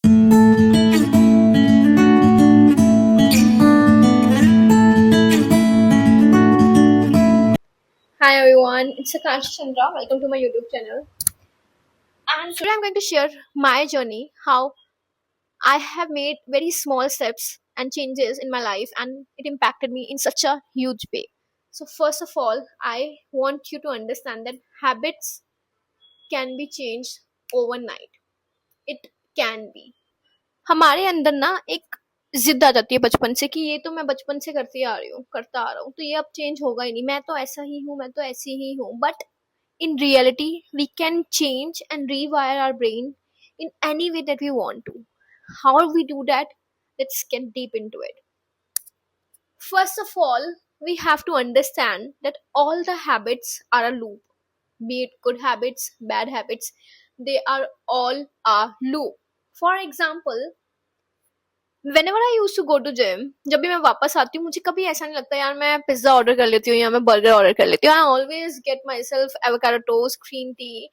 Hi everyone, it's Akash Chandra. Welcome to my YouTube channel. And today I'm going to share my journey, how I have made very small steps and changes in my life and it impacted me in such a huge way. So first of all, I want you to understand that habits can be changed overnight. It can be. हमारे अंदर ना एक जिद आ जाती है बचपन से कि ये तो मैं बचपन से करती आ रही हूँ करता आ रहा हूँ, तो ये अब चेंज होगा ही नहीं, मैं तो ऐसा ही हूँ, मैं तो ऐसी ही हूँ. But in reality we can change and rewire our brain in any way that we want to. How we do that? Let's get deep into it. First of all, we have to understand that all the habits are a loop. Be it good habits, bad habits, they are all a loop. For example, whenever I used to go to gym, जब भी मैं वापस आती हूँ मुझे कभी ऐसा नहीं लगता यार मैं पिज्जा ऑर्डर कर लेती हूँ या मैं बर्गर ऑर्डर कर लेती हूँ. I always get myself avocado toast, green tea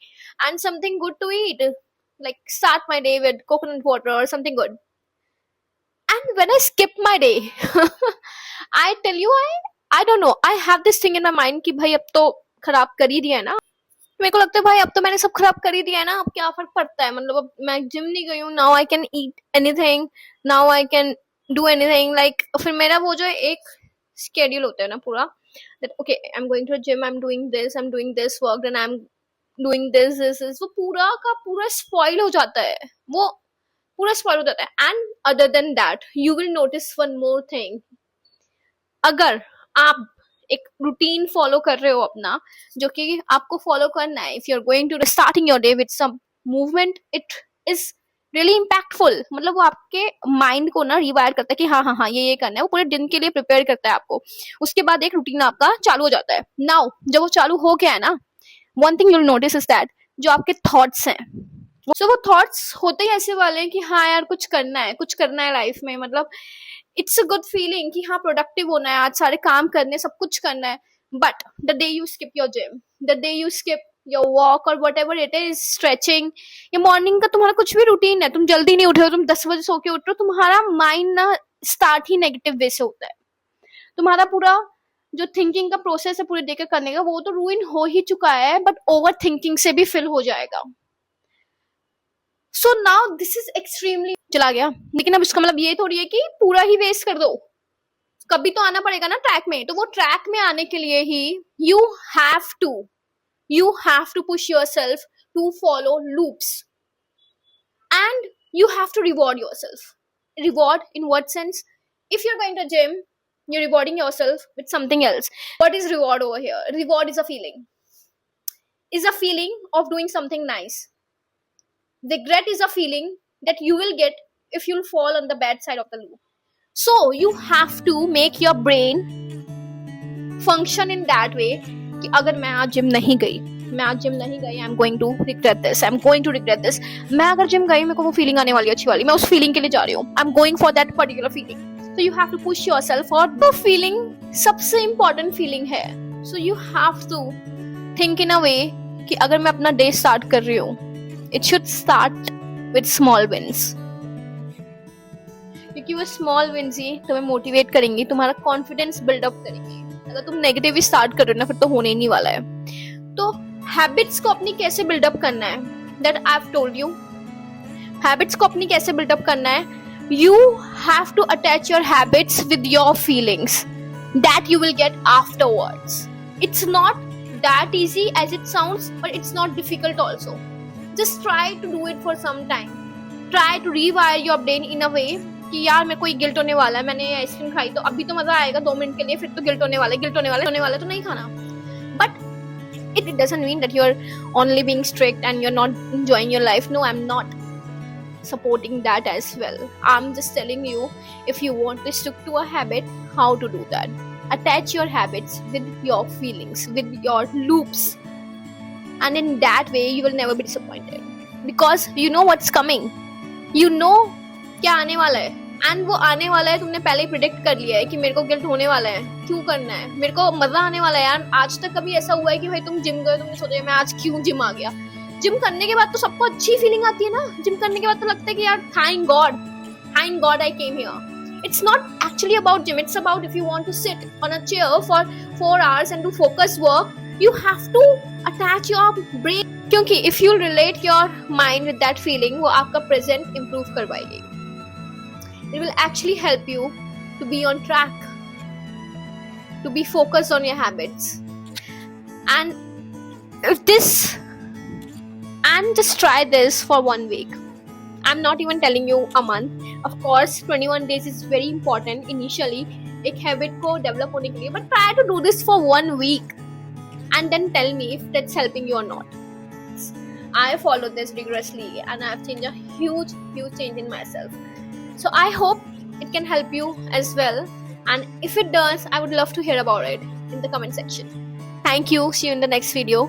and something good to eat, like start my day with coconut water or something good. And when I skip my day I tell you, I don't know, I have this thing in my mind कि भाई अब तो खराब कर ही दिया है ना. मेरे को लगता है भाई अब तो मैंने सब खराब कर ही दिया है ना, अब क्या फर्क पड़ता है, मतलब अब मैं जिम नहीं गई हूँ, now I can eat anything, now I can do anything. Like फिर मेरा वो जो एक स्केड्यूल होता है ना पूरा, that okay I am going to gym, I am doing this work and I am doing this, वो पूरा का पूरा स्पॉइल हो जाता है, वो पूरा स्पॉइल हो जाता है. And other than that you will notice one more thing. अगर आप एक रूटीन फॉलो कर रहे हो अपना, जो कि आपको फॉलो करना है, if you are going to starting your day with some movement, it is really impactful. मतलब वो आपके माइंड को ना रिवायर करता है कि हाँ हाँ हाँ ये करना है, वो पूरे दिन के लिए प्रिपेयर करता है आपको. उसके बाद एक रूटीन आपका चालू हो जाता है. नाउ जब वो चालू हो गया है ना, one thing you will notice is that जो आपके थॉट्स हैं, वो थॉट्स होते ही ऐसे वाले हैं कि हाँ यार कुछ करना है, कुछ करना है लाइफ में. मतलब इट्स अ गुड फीलिंग कि हाँ प्रोडक्टिव होना है, आज सारे काम करने, सब कुछ करना है. But the day you skip your gym, the day you skip your walk और whatever it is, stretching, या मॉर्निंग का तुम्हारा कुछ भी रूटीन है, तुम जल्दी नहीं उठे हो, तुम 10 बजे सो के उठ रहे हो, तुम्हारा माइंड ना स्टार्ट ही नेगेटिव वे से होता है. तुम्हारा पूरा जो थिंकिंग का प्रोसेस है पूरे डे का करने का, वो तो रूइन हो ही चुका है, बट ओवर थिंकिंग से भी फिल हो जाएगा. So now this is extremely चला गया. लेकिन अब इसका मतलब ये थोड़ी है कि पूरा ही वेस्ट कर दो, कभी तो आना पड़ेगा ना ट्रैक में. तो वो ट्रैक में आने के लिए ही you have to push yourself to follow loops and you have to reward yourself. Reward in what sense? If you are going to gym, you're rewarding yourself with something else. What is reward over here? Reward is a feeling of doing something nice. Regret is a feeling that you will get if you'll fall on the bad side of the loop. So you have to make your brain function in that way कि अगर मैं आज gym नहीं गई, I am going to regret this, मैं अगर gym गई मेरे को वो फीलिंग आने वाली अच्छी वाली, मैं उस फीलिंग के लिए जा रही हूँ, आई am going for that particular feeling. So you have to push yourself, और वो फीलिंग सबसे इम्पोर्टेंट फीलिंग है. So you have to think in a way कि अगर मैं अपना डे स्टार्ट कर रही हूँ, it should start with small wins. क्योंकि वो स्मॉल विंस ही तुम्हें मोटिवेट करेंगी, तुम्हारा कॉन्फिडेंस बिल्डअप करेंगी. अगर तुम नेगेटिव स्टार्ट कर रहे हो ना, फिर तो होने ही नहीं वाला है. तो हैबिट्स को अपनी कैसे बिल्डअप करना है, that I have told you. Habits को अपनी कैसे बिल्डअप करना है, you have to attach your habits with your feelings that you will get afterwards. It's not that easy as it sounds, but it's not difficult also. Just try to do it for some time. Try to rewire your brain in a way कि यार मेरे को ये guilt होने वाला है, मैंने ice cream खाई तो अभी तो मजा आएगा 2 मिनट के लिए, फिर तो गिल्ट होने वाला है तो नहीं खाना. But it doesn't mean that you're only being strict and you're not enjoying your life. No, I'm not supporting that as well. I'm just telling you, if you want to stick to a habit, how to do that. Attach your habits with your feelings, with your loops, and in that way you will never be disappointed, because you know what's coming, you know क्या आने वाला है, and वो आने वाला है, तुमने पहले ही प्रिडिक्ट कर लिया है कि मेरे को गिल्ट होने वाला है, क्यों करना है, मेरे को मजा आने वाला है यार. आज तक कभी ऐसा हुआ है कि भाई तुम जिम गए, तुमने सोचा मैं आज क्यों जिम आ गया? जिम करने के बाद तो सबको अच्छी फीलिंग आती है ना, जिम करने के बाद तो लगता है कि यार thank God I came here. It's not actually about gym. It's about if you want to sit on a chair for 4 hours and do focus work, you have to attach your brain. क्योंकि if you relate your mind with that feeling, वो आपका present improve करवाएगी. It will actually help you to be on track, to be focused on your habits. And if this, and just try this for 1 week. I'm not even telling you a month. Of course 21 days is very important initially एक habit को develop होने के लिए, but try to do this for 1 week and then tell me if that's helping you or not. I follow this rigorously and I have changed a huge change in myself. So I hope it can help you as well, and if it does, I would love to hear about it in the comment section. Thank you. See you in the next video.